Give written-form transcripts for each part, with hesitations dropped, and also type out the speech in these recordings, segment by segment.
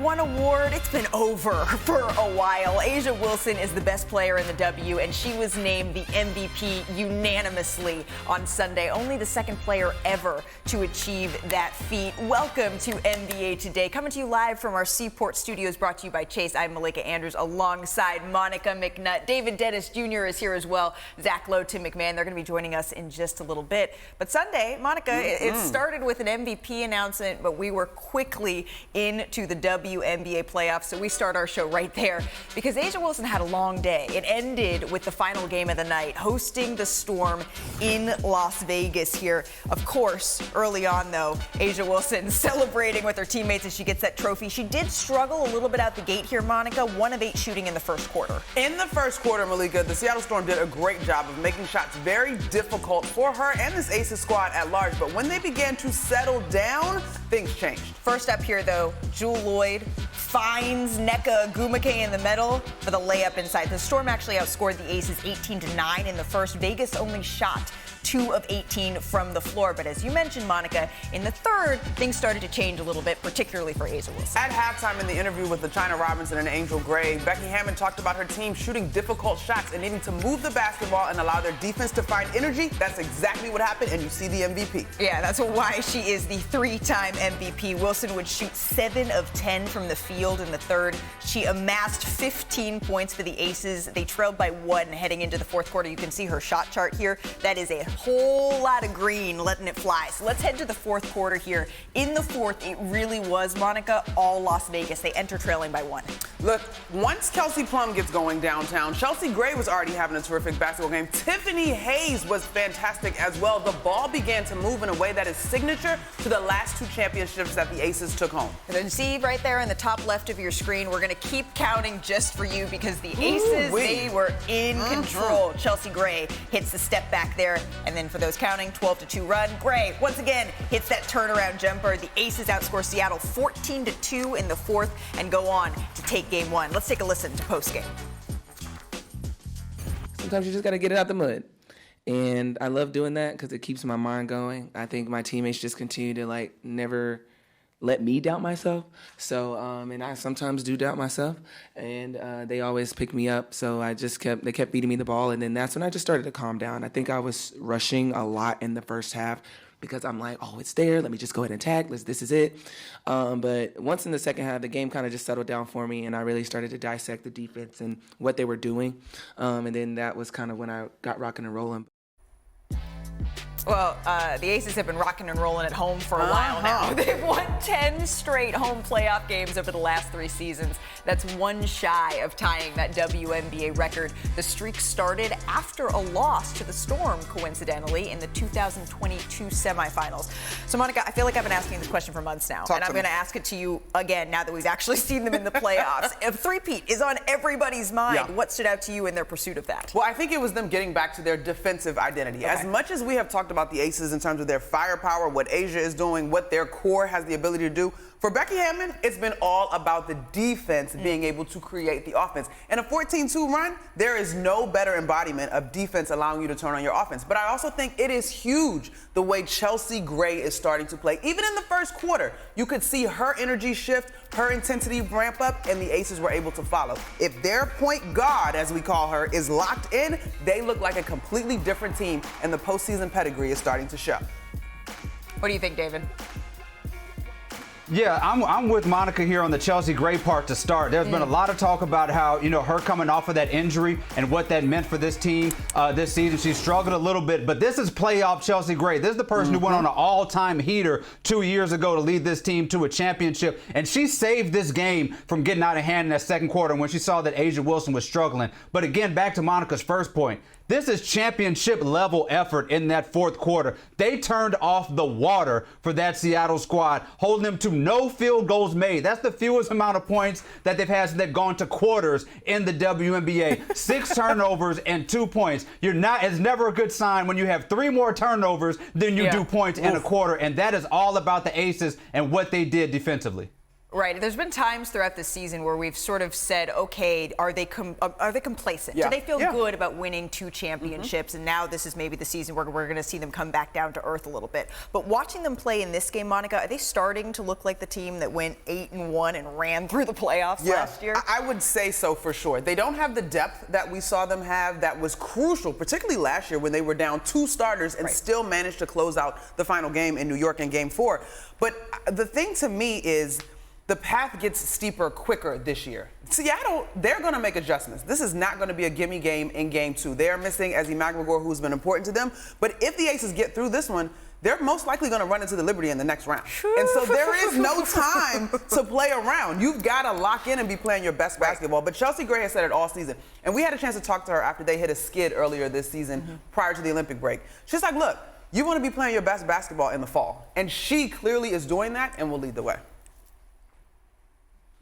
one award, it's been over for a while. A'ja Wilson is the best player in the W, and she was named the MVP unanimously on Sunday. Only the second player ever to achieve that feat. Welcome to NBA Today. Coming to you live from our Seaport studios, brought to you by Chase. I'm Malika Andrews alongside Monica McNutt. David Dennis Jr. is here as well. Zach Lowe, Tim McMahon. They're going to be joining us in just a little bit. But Sunday, Monica, it started with an MVP announcement, but we were quickly into the WNBA Playoffs, so we start our show right there because A'ja Wilson had a long day. It ended with the final game of the night, hosting the Storm in Las Vegas here. Of course, early on, though, A'ja Wilson celebrating with her teammates as she gets that trophy. She did struggle a little bit out the gate here, Monica, 1 of 8 shooting in the first quarter. In the first quarter, Malika, the Seattle Storm did a great job of making shots very difficult for her and this Aces squad at large, but when they began to settle down, things changed. First up here, though, Jewel Lloyd finds Nneka Ogwumike in the middle for the layup inside. The Storm actually outscored the Aces 18-9 in the first. Vegas only shot 2 of 18 from the floor. But as you mentioned, Monica, in the third, things started to change a little bit, particularly for A'ja Wilson. At halftime in the interview with LaChina Robinson and Angel Gray, Becky Hammon talked about her team shooting difficult shots and needing to move the basketball and allow their defense to find energy. That's exactly what happened, and you see the MVP. Yeah, that's why she is the 3-time MVP. Wilson would shoot 7 of 10 from the field in the third. She amassed 15 points for the Aces. They trailed by 1 heading into the fourth quarter. You can see her shot chart here. That is a whole lot of green, letting it fly. So let's head to the fourth quarter here. In the fourth, it really was, Monica, all Las Vegas. They enter trailing by 1. Look, once Kelsey Plum gets going downtown, Chelsea Gray was already having a terrific basketball game. Tiffany Hayes was fantastic as well. The ball began to move in a way that is signature to the last 2 championships that the Aces took home. And then see right there in the top left of your screen, we're going to keep counting just for you because the Aces, they were in control. Chelsea Gray hits the step back there. And then for those counting, 12-2 run. Gray, once again, hits that turnaround jumper. The Aces outscore Seattle 14-2 in the fourth and go on to take game 1. Let's take a listen to postgame. Sometimes you just got to get it out the mud. And I love doing that because it keeps my mind going. I think my teammates just continue to, never let me doubt myself. So, and I sometimes do doubt myself. And they always pick me up. So they kept beating me the ball. And then that's when I just started to calm down. I think I was rushing a lot in the first half because I'm like, oh, it's there. Let me just go ahead and attack. This is it. But once in the second half, the game kind of just settled down for me. And I really started to dissect the defense and what they were doing. And then that was kind of when I got rocking and rolling. Well, the Aces have been rocking and rolling at home for a while now. They've won 10 straight home playoff games over the last 3 seasons. That's 1 shy of tying that WNBA record. The streak started after a loss to the Storm, coincidentally, in the 2022 semifinals. So, Monica, I feel like I've been asking this question for months now, and I'm going to ask it to you again now that we've actually seen them in the playoffs. A three-peat is on everybody's mind. Yeah. What stood out to you in their pursuit of that? Well, I think it was them getting back to their defensive identity. As much as we have talked about the Aces in terms of their firepower, what A'ja is doing, what their core has the ability to do, for Becky Hammon, it's been all about the defense being able to create the offense. In a 14-2 run, there is no better embodiment of defense allowing you to turn on your offense. But I also think it is huge the way Chelsea Gray is starting to play. Even in the first quarter, you could see her energy shift, her intensity ramp up, and the Aces were able to follow. If their point guard, as we call her, is locked in, they look like a completely different team, and the postseason pedigree is starting to show. What do you think, David? Yeah, I'm with Monica here on the Chelsea Gray part to start. There's been a lot of talk about how, her coming off of that injury and what that meant for this team this season. She struggled a little bit, but this is playoff Chelsea Gray. This is the person who went on an all-time heater 2 years ago to lead this team to a championship, and she saved this game from getting out of hand in that second quarter when she saw that A'ja Wilson was struggling. But again, back to Monica's first point. This is championship level effort in that fourth quarter. They turned off the water for that Seattle squad, holding them to no field goals made. That's the fewest amount of points that they've had since they've gone to quarters in the WNBA. 6 turnovers and 2 points. It's never a good sign when you have 3 more turnovers than you do points in a quarter. And that is all about the Aces and what they did defensively. Right. There's been times throughout the season where we've sort of said, okay, are they complacent? Yeah. Do they feel Yeah. good about winning 2 championships? And now this is maybe the season where we're going to see them come back down to earth a little bit. But watching them play in this game, Monica, are they starting to look like the team that went 8-1 and ran through the playoffs last year? I would say so for sure. They don't have the depth that we saw them have that was crucial, particularly last year when they were down 2 starters and still managed to close out the final game in New York in Game 4. But the thing to me is, the path gets steeper quicker this year. Seattle, they're going to make adjustments. This is not going to be a gimme game in Game 2. They are missing Ezzie McGregor, who's been important to them. But if the Aces get through this one, they're most likely going to run into the Liberty in the next round. And so there is no time to play around. You've got to lock in and be playing your best basketball. But Chelsea Gray has said it all season. And we had a chance to talk to her after they hit a skid earlier this season prior to the Olympic break. She's like, look, you want to be playing your best basketball in the fall. And she clearly is doing that and will lead the way.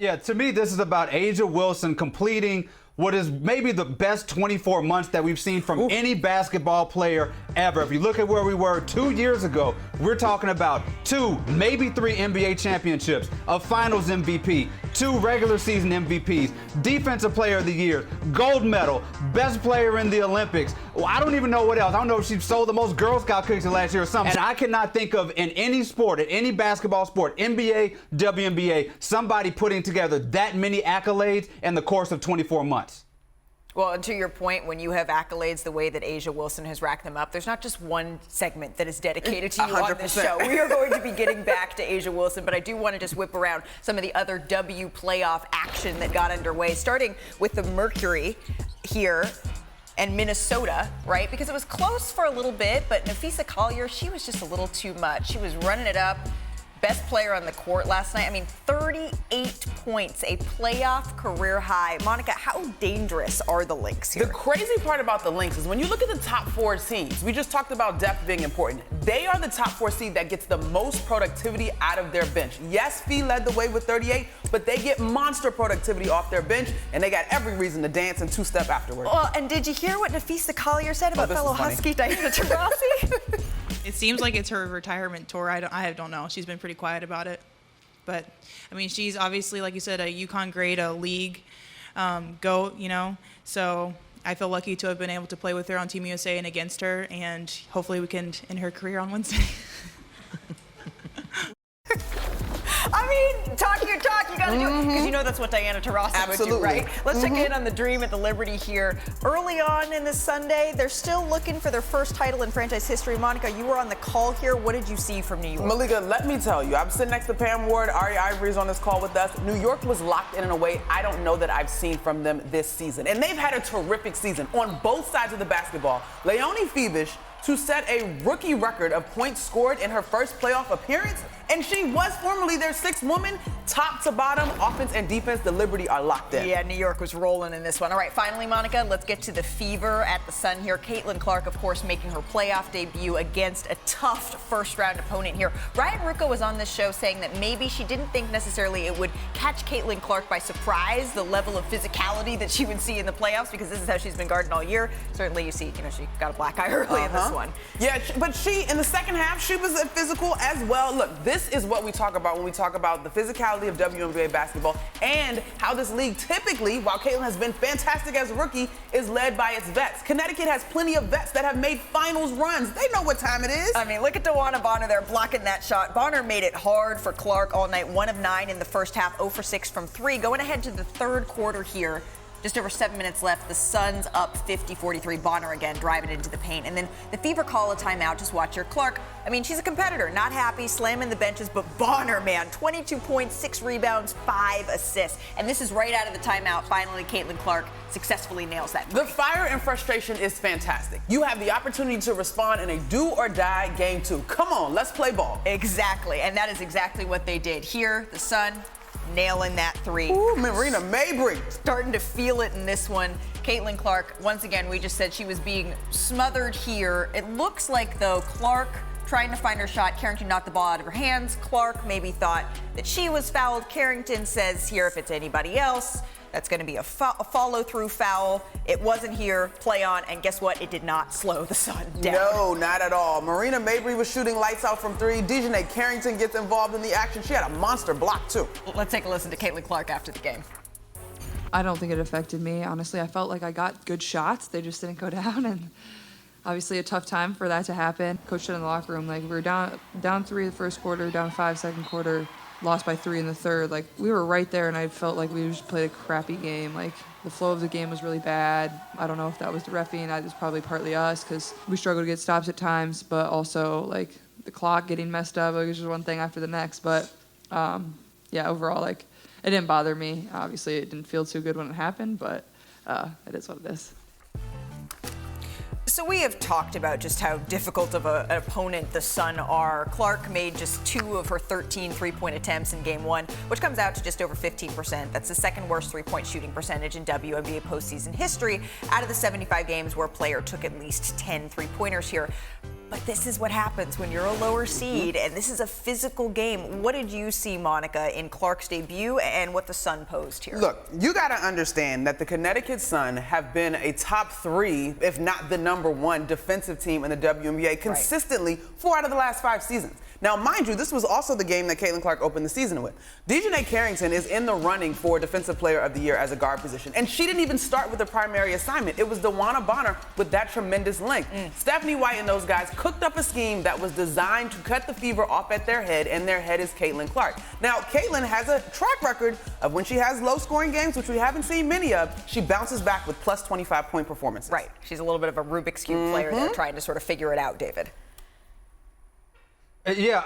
Yeah, to me, this is about A'ja Wilson completing what is maybe the best 24 months that we've seen from any basketball player ever. If you look at where we were 2 years ago, we're talking about 2, maybe 3 NBA championships, a finals MVP, 2 regular season MVPs, defensive player of the year, gold medal, best player in the Olympics. Well, I don't even know what else. I don't know if she sold the most Girl Scout cookies last year or something. And I cannot think of in any sport, in any basketball sport, NBA, WNBA, somebody putting together that many accolades in the course of 24 months. Well, and to your point, when you have accolades the way that A'ja Wilson has racked them up, there's not just one segment that is dedicated to you 100%. On this show. We are going to be getting back to A'ja Wilson, but I do want to just whip around some of the other W playoff action that got underway, starting with the Mercury here and Minnesota, right? Because it was close for a little bit, but Napheesa Collier, she was just a little too much. She was running it up. Best player on the court last night. I mean, 38 points, a playoff career high. Monica, how dangerous are the Lynx here? The crazy part about the Lynx is when you look at the top 4 teams, we just talked about depth being important. They are the top 4 seed that gets the most productivity out of their bench. Yes, Fee led the way with 38, but they get monster productivity off their bench, and they got every reason to dance and 2-step afterwards. Well, and did you hear what Napheesa Collier said about fellow Husky Diana Taurasi? It seems like it's her retirement tour. I don't know. She's been pretty quiet about it. But, I mean, she's obviously, like you said, a UConn grade, a league GOAT, you know. So I feel lucky to have been able to play with her on Team USA and against her. And hopefully we can end her career on Wednesday. I mean, talk your talk, you gotta do it. Because you know that's what Diana Taurasi would do, right? Let's check in on the Dream at the Liberty here. Early on in this Sunday, they're still looking for their first title in franchise history. Monica, you were on the call here. What did you see from New York? Malika, let me tell you, I'm sitting next to Pam Ward. Ari Ivory's on this call with us. New York was locked in a way I don't know that I've seen from them this season. And they've had a terrific season on both sides of the basketball. Leonie Febish, to set a rookie record of points scored in her first playoff appearance, and she was formerly their 6th woman. Top to bottom, offense and defense, the Liberty are locked in. Yeah, New York was rolling in this one. All right, finally, Monica, let's get to the Fever at the Sun here. Caitlin Clark, of course, making her playoff debut against a tough first-round opponent here. Ryan Rucco was on this show saying that maybe she didn't think necessarily it would catch Caitlin Clark by surprise, the level of physicality that she would see in the playoffs, because this is how she's been guarding all year. Certainly, you see, you know, she got a black eye early in this one. Yeah, but she, in the second half, she was physical as well. Look, this is what we talk about when we talk about the physicality of WNBA basketball and how this league typically, while Caitlin has been fantastic as a rookie, is led by its vets. Connecticut has plenty of vets that have made finals runs. They know what time it is. I mean, look at DeWanna Bonner there blocking that shot. Bonner made it hard for Clark all night. 1 of 9 in the first half, 0 for 6 from 3. Going ahead to the third quarter here. Just over 7 minutes left. The Suns up 50-43. Bonner again driving into the paint. And then the Fever call a timeout. Just watch her. Clark, I mean, she's a competitor. Not happy, slamming the benches. But Bonner, man, 22 points, 6 rebounds, 5 assists. And this is right out of the timeout. Finally, Caitlin Clark successfully nails that. The fire and frustration is fantastic. You have the opportunity to respond in a do-or-die game 2. Come on, let's play ball. Exactly. And that is exactly what they did. Here, the Sun nailing that 3. Ooh, Marina Mabry. Starting to feel it in this one. Caitlin Clark, once again, we just said she was being smothered here. It looks like, though, Clark trying to find her shot. Carrington knocked the ball out of her hands. Clark maybe thought that she was fouled. Carrington says here, if it's anybody else, that's going to be a follow-through foul. It wasn't here. Play on. And guess what? It did not slow the Sun down. No, not at all. Marina Mabrey was shooting lights out from three. Dejanay Carrington gets involved in the action. She had a monster block, too. Let's take a listen to Caitlin Clark after the game. I don't think it affected me. Honestly, I felt like I got good shots. They just didn't go down. And obviously a tough time for that to happen. Coach said in the locker room, like, we were down 3 the first quarter, down 5 second quarter. Lost by 3 in the third. Like, we were right there, and I felt like we just played a crappy game. Like, the flow of the game was really bad. I don't know if that was the refereeing. It was probably partly us because we struggled to get stops at times, but also, like, the clock getting messed up. Like, it was just one thing after the next. But, yeah, overall, like, it didn't bother me. Obviously, it didn't feel too good when it happened, but it is what it is. So we have talked about just how difficult of an opponent the Sun are. Clark made just 2 of her 13 three-point attempts in Game 1, which comes out to just over 15%. That's the second worst three-point shooting percentage in WNBA postseason history out of the 75 games where a player took at least 10 three-pointers here. But this is what happens when you're a lower seed, and this is a physical game. What did you see, Monica, in Clark's debut and what the Sun posed here? Look, you got to understand that the Connecticut Sun have been a top 3, if not the number 1 defensive team in the WNBA consistently 4 out of the last 5 seasons. Now, mind you, this was also the game that Caitlin Clark opened the season with. Dejanay Carrington is in the running for Defensive Player of the Year as a guard position, and she didn't even start with the primary assignment. It was DeWanna Bonner with that tremendous length. Stephanie White and those guys cooked up a scheme that was designed to cut the fever off at their head, and their head is Caitlin Clark. Now, Caitlin has a track record of when she has low-scoring games, which we haven't seen many of, she bounces back with plus 25-point performances. Right. She's a little bit of a Rubik's Cube player there, trying to sort of figure it out, David. Yeah,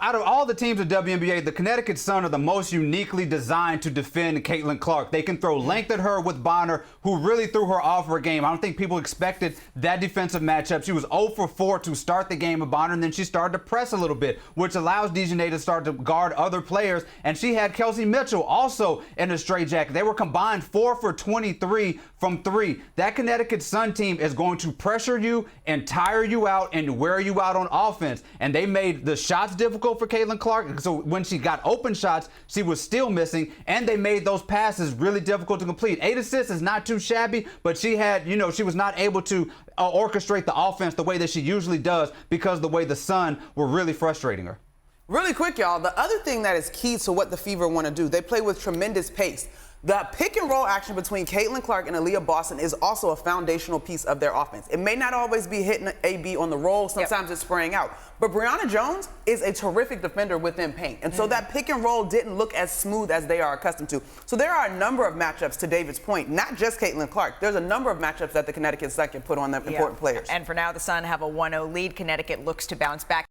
out of all the teams in WNBA, the Connecticut Sun are the most uniquely designed to defend Caitlin Clark. They can throw length at her with Bonner, who really threw her off her game. I don't think people expected that defensive matchup. She was 0 for 4 to start the game with Bonner, and then she started to press a little bit, which allows Dejanay to start to guard other players. And she had Kelsey Mitchell also in a straitjacket. They were combined 4 for 23 from 3. That Connecticut Sun team is going to pressure you and tire you out and wear you out on offense. And they made the shots difficult for Caitlin Clark. So when she got open shots, she was still missing, and they made those passes really difficult to complete. 8 assists is not too shabby, but she had, she was not able to orchestrate the offense the way that she usually does because the way the Sun were really frustrating her. Really quick, y'all, the other thing that is key to what the Fever want to do, they play with tremendous pace. The pick and roll action between Caitlin Clark and Aaliyah Boston is also a foundational piece of their offense. It may not always be hitting AB on the roll. Sometimes it's spraying out. But Brianna Jones is a terrific defender within paint. And so that pick and roll didn't look as smooth as they are accustomed to. So there are a number of matchups, to David's point, not just Caitlin Clark. There's a number of matchups that the Connecticut Sun can put on them important players. And for now, the Sun have a 1-0 lead. Connecticut looks to bounce back.